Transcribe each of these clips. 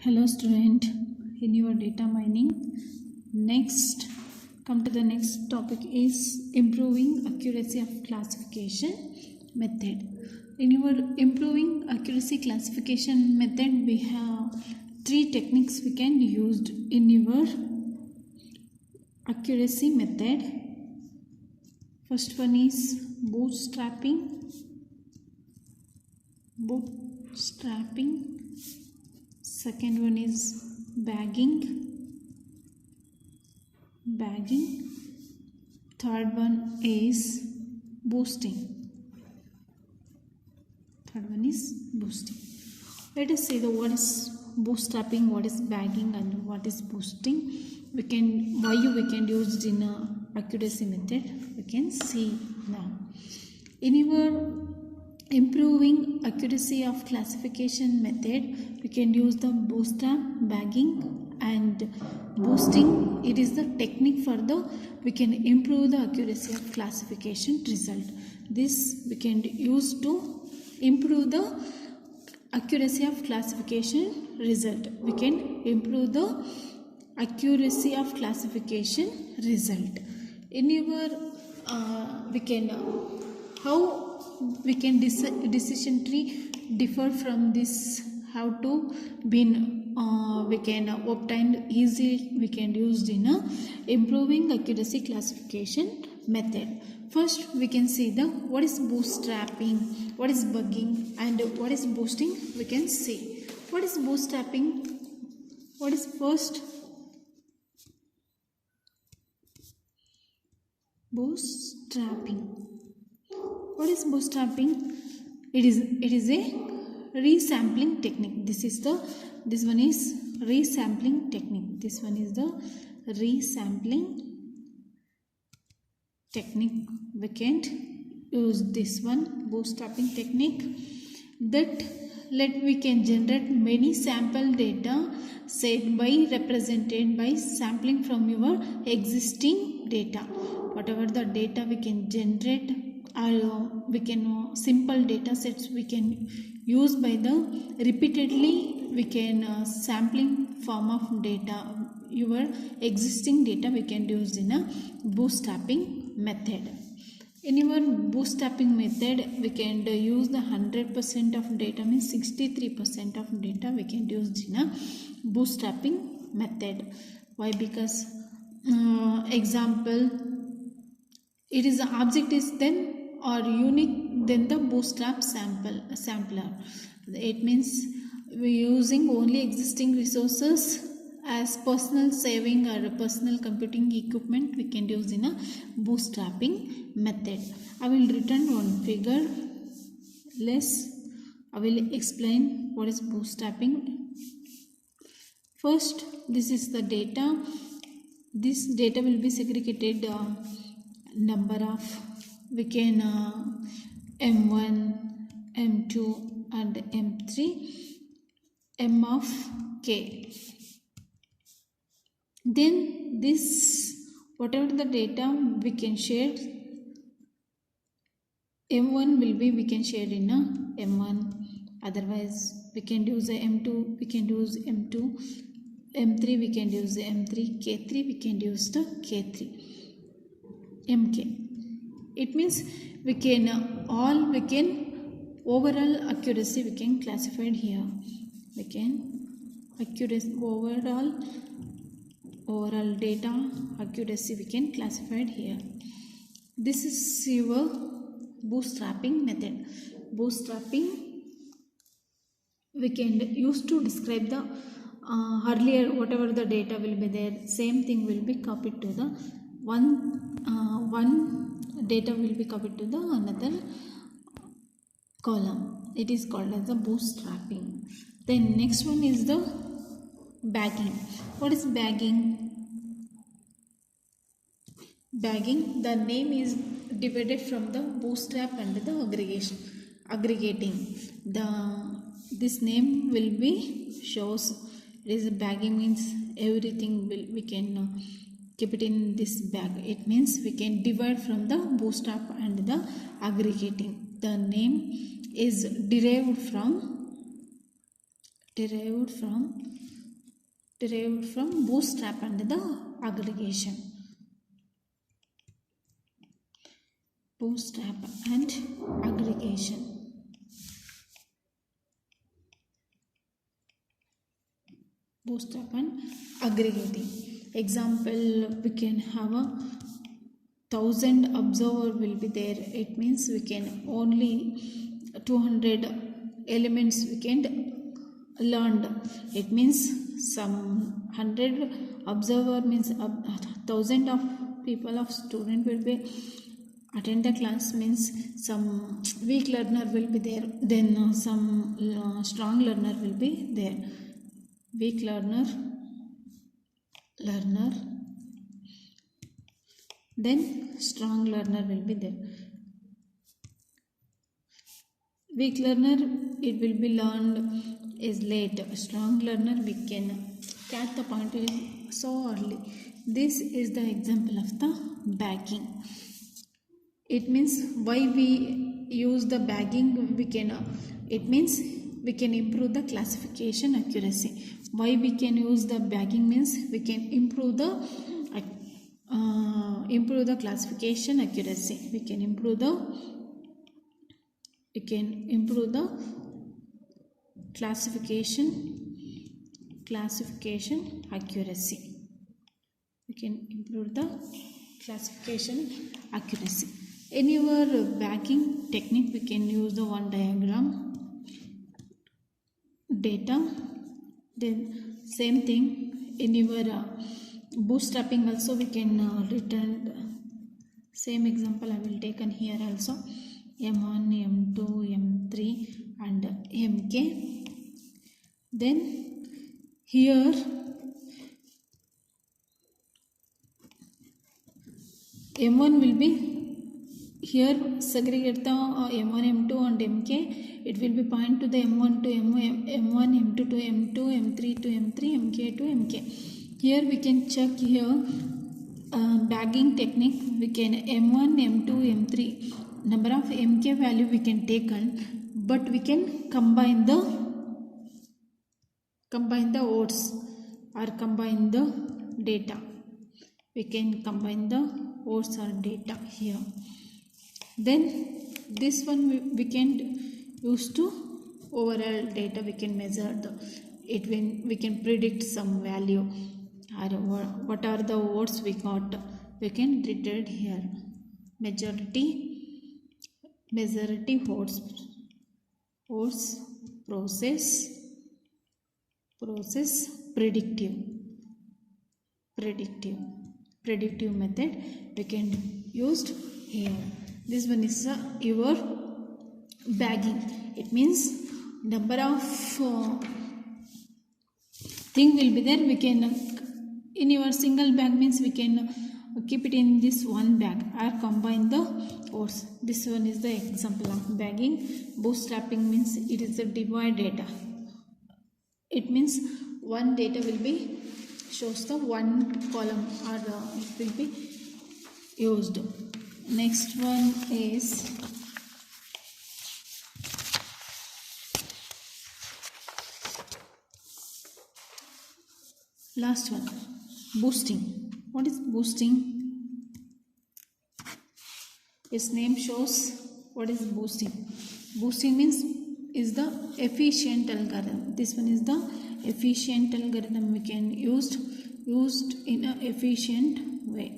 Hello student, in your data mining, next come to the next topic is improving accuracy of classification method. In your improving accuracy classification method, we have three techniques we can use in your accuracy method. First one is bootstrapping. Second one is bagging. Third one is boosting. Let us see what is bootstrapping, what is bagging, and what is boosting. Why we can use it in a accuracy method. We can see now. In your improving accuracy of classification method, we can use the bootstrap, bagging and boosting. It is the technique for we can improve the accuracy of classification result. This we can use to improve the accuracy of classification result. We can improve the accuracy of classification result. In your we can how we can decision tree differ from this, how to been we can obtain easily. We can use in a improving accuracy classification method. First we can see what is bootstrapping, what is bugging, and what is boosting. We can see what is bootstrapping. What is first? Bootstrapping. What is bootstrapping? It is a resampling technique. This one is resampling technique. This one is the resampling technique. We can't use this one, bootstrapping technique. We can generate many sample data set by represented by sampling from your existing data. Whatever the data we can generate, we can simple data sets we can use by the repeatedly we can sampling form of data. Your existing data we can use in a bootstrapping method. In your bootstrapping method, we can use the 100% of data, means 63% of data we can use in a bootstrapping method. Why? Because example, it is the object is then or unique than the bootstrap sampler. It means we are using only existing resources as personal saving or personal computing equipment we can use in a bootstrapping method. I will return one figure. I will explain what is bootstrapping. First, this is the data. This data will be segregated number of we can M1, M2 and M3, M of K. Then this whatever the data we can share, M1 will be we can share in a M1, otherwise we can use a M2, we can use M2, M3 we can use the M3, K3 we can use the K3, MK. It means we can overall accuracy we can classify here. We can accuracy overall data accuracy we can classify here. This is your bootstrapping method. Bootstrapping we can use to describe the earlier whatever the data will be there, same thing will be copied to the one data will be copied to the another column. It is called as the bootstrapping. Then next one is the bagging. What is bagging? Bagging, the name is divided from the bootstrap and the aggregating. This name will be shows it is bagging means everything we can keep it in this bag. It means we can divide from the bootstrap and the aggregating. The name is derived from derived from bootstrap and the aggregation. Bootstrap and aggregation. Bootstrap and aggregating. Example, we can have a 1000 observer will be there. It means we can only 200 elements we can learn. It means some 100 observer means 1000 of people of student will be attend the class, means some weak learner will be there, then some strong learner will be there. Weak learner, then strong learner will be there. Weak learner, it will be learned is late. Strong learner, we can catch the point so early. This is the example of the bagging. It means why we use the bagging, we can it means we can improve the classification accuracy. Why we can use the bagging means we can improve the classification accuracy. We can improve the classification accuracy. We can improve the classification accuracy. In your bagging technique, we can use the one diagram, data. Then same thing in your bootstrapping also we can return same example I will take on here also, M1, M2, M3 and MK. Then here M1 will be here segregate the M1, M2 and MK. It will be point to the M1 to M1, M2 to M2, M3 to M3, MK to MK. Here we can check here bagging technique. We can M1, M2, M3 number of MK value we can take on, but we can combine the odds or combine the data. We can combine the odds or data here. Then this one we can use to overall data. We can measure we can predict some value or what are the odds we got. We can return here majority odds process predictive method we can used here. This one is your bagging. It means number of thing will be there. We can in your single bag means we can keep it in this one bag or combine the odds. This one is the example of bagging. Bootstrapping means it is the divide data. It means one data will be shows the one column or it will be used. Next one is last one, boosting. What is boosting? Its name shows what is boosting. Boosting means is the efficient algorithm. This one is the efficient algorithm we can used in a efficient way.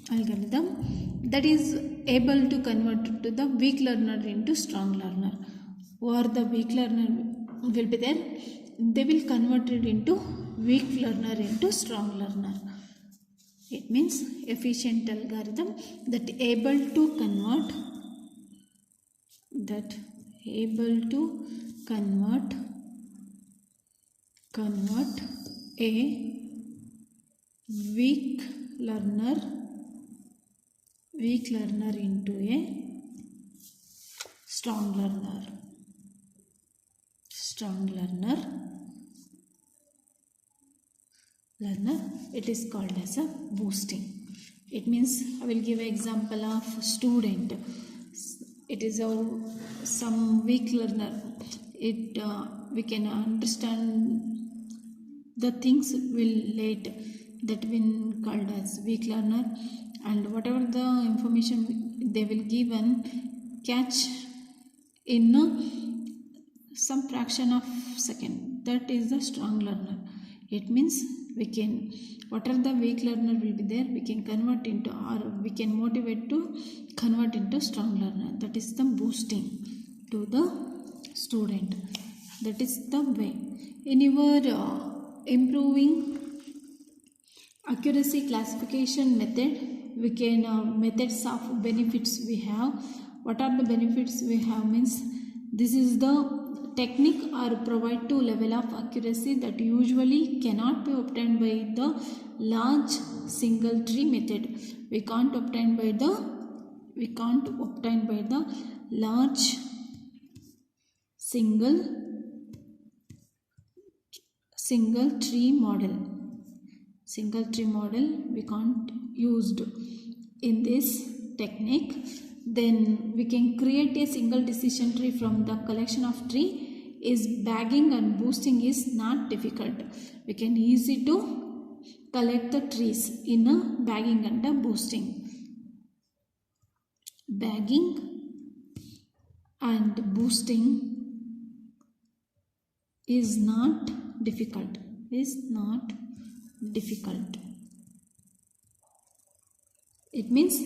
Algorithm that is able to convert to the weak learner into strong learner. Or the weak learner will be there, they will convert it into weak learner into strong learner. It means efficient algorithm that able to convert a weak learner into a strong learner. It is called as a boosting. It means I will give an example of student. It is some weak learner. We can understand the things will late, that when called as weak learner, and whatever the information they will give and catch in some fraction of second, that is the strong learner. It means we can, whatever the weak learner will be there, we can convert into, or we can motivate to convert into strong learner. That is the boosting to the student. That is the way. In your improving accuracy classification method, we can methods of benefits we have. What are the benefits we have means, this is the technique or provide to level of accuracy that usually cannot be obtained by the large single tree method. We can't obtain by the large single tree model. Single tree model we can't used in this technique. Then we can create a single decision tree from the collection of tree. Is bagging and boosting is not difficult. We can easy to collect the trees in a bagging and a boosting. Bagging and boosting is not difficult. It means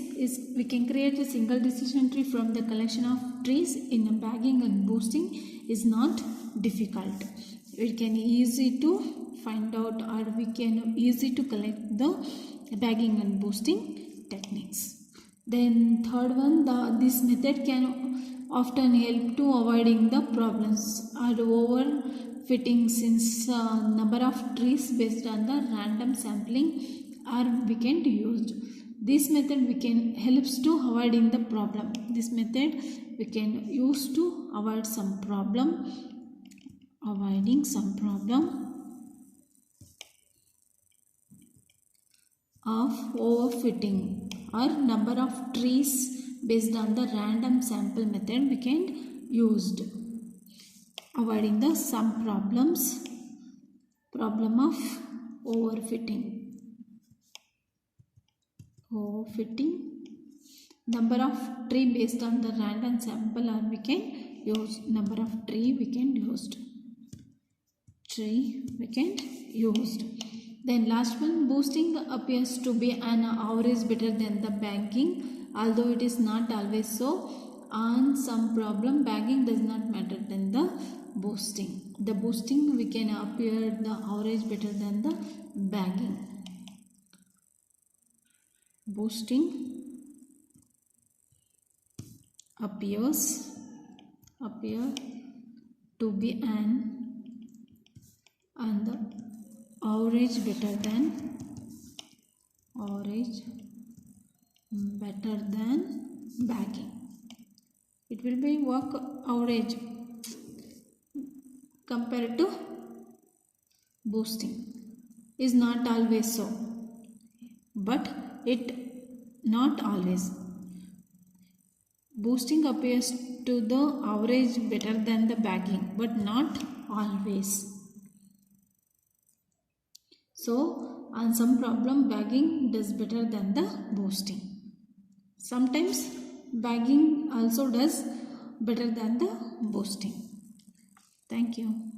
we can create a single decision tree from the collection of trees in a bagging and boosting is not difficult. We can easy to find out, or we can easy to collect the bagging and boosting techniques. Then third one, this method can often help to avoiding the problems or overfitting, since number of trees based on the random sampling are weekend used. This method we can helps to avoiding the problem. This method we can use to avoid some problem, avoiding some problem of overfitting or number of trees based on the random sample method we can used, avoiding the some problem of overfitting. Number of tree based on the random sample, or we can use number of tree we can used. Then last one, boosting appears to be an average better than the bagging, although it is not always so. On some problem, bagging does not matter than the boosting. The boosting we can appear the average better than the bagging. Boosting appear to be an and the average better than bagging. It will be work average compared to boosting. Is not always so, but it not always. Boosting appears to the average better than the bagging, but not always. So on some problem, bagging does better than the boosting. Sometimes bagging also does better than the boosting. Thank you.